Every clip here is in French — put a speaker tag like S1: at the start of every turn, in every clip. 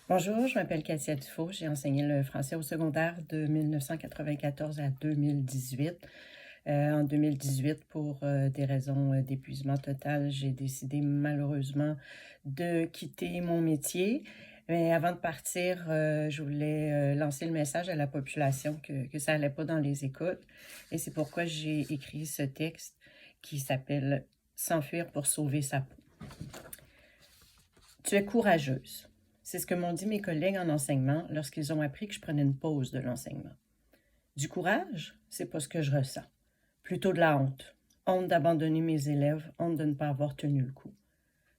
S1: Bonjour, je m'appelle Katia Dufault. J'ai enseigné le français au secondaire de 1994 à 2018. En 2018, pour des raisons d'épuisement total, j'ai décidé malheureusement de quitter mon métier. Mais avant de partir, je voulais lancer le message à la population que ça n'allait pas dans les écoles. Et c'est pourquoi j'ai écrit ce texte qui s'appelle S'enfuir pour sauver sa peau. Tu es courageuse. C'est ce que m'ont dit mes collègues en enseignement lorsqu'ils ont appris que je prenais une pause de l'enseignement. Du courage, c'est pas ce que je ressens. Plutôt de la honte. Honte d'abandonner mes élèves, honte de ne pas avoir tenu le coup.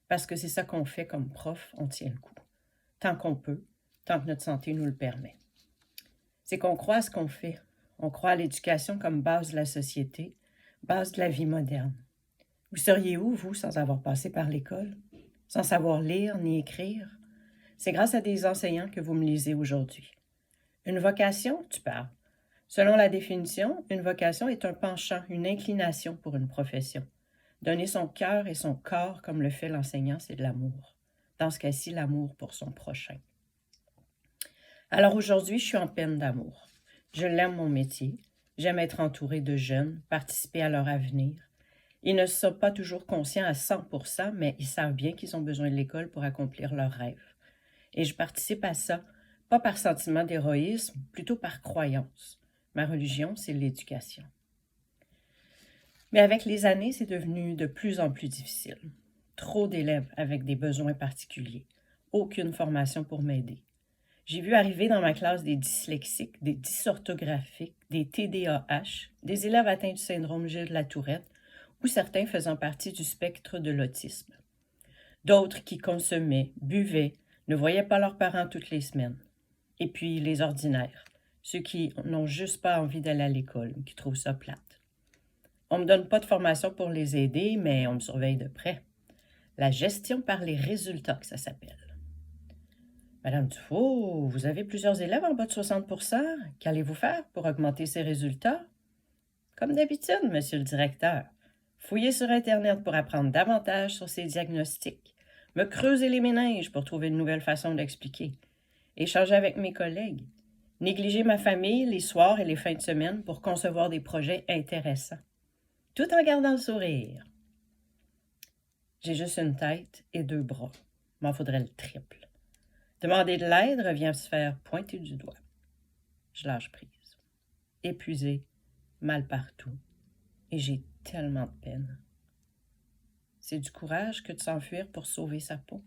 S1: Parce que c'est ça qu'on fait comme prof, on tient le coup. Tant qu'on peut, tant que notre santé nous le permet. C'est qu'on croit à ce qu'on fait. On croit à l'éducation comme base de la société, base de la vie moderne. Vous seriez où, vous, sans avoir passé par l'école? Sans savoir lire ni écrire? C'est grâce à des enseignants que vous me lisez aujourd'hui. Une vocation, tu parles. Selon la définition, une vocation est un penchant, une inclination pour une profession. Donner son cœur et son corps comme le fait l'enseignant, c'est de l'amour. Dans ce cas-ci, l'amour pour son prochain. Alors aujourd'hui, je suis en peine d'amour. Je l'aime mon métier. J'aime être entourée de jeunes, participer à leur avenir. Ils ne sont pas toujours conscients à 100%, mais ils savent bien qu'ils ont besoin de l'école pour accomplir leurs rêves. Et je participe à ça, pas par sentiment d'héroïsme, plutôt par croyance. Ma religion, c'est l'éducation. Mais avec les années, c'est devenu de plus en plus difficile. Trop d'élèves avec des besoins particuliers. Aucune formation pour m'aider. J'ai vu arriver dans ma classe des dyslexiques, des dysorthographiques, des TDAH, des élèves atteints du syndrome Gilles de la Tourette ou certains faisant partie du spectre de l'autisme. D'autres qui consommaient, buvaient, ne voyaient pas leurs parents toutes les semaines. Et puis les ordinaires, ceux qui n'ont juste pas envie d'aller à l'école, qui trouvent ça plate. On ne me donne pas de formation pour les aider, mais on me surveille de près. La gestion par les résultats, que ça s'appelle. Madame Dufault, vous avez plusieurs élèves en bas de 60%. Qu'allez-vous faire pour augmenter ces résultats? Comme d'habitude, monsieur le directeur. Fouillez sur Internet pour apprendre davantage sur ces diagnostics. Me creuser les méninges pour trouver une nouvelle façon d'expliquer. Échanger avec mes collègues. Négliger ma famille les soirs et les fins de semaine pour concevoir des projets intéressants. Tout en gardant le sourire. J'ai juste une tête et 2 bras. M'en faudrait le triple. Demander de l'aide revient à se faire pointer du doigt. Je lâche prise. Épuisée, mal partout. Et j'ai tellement de peine. C'est du courage que de s'enfuir pour sauver sa peau.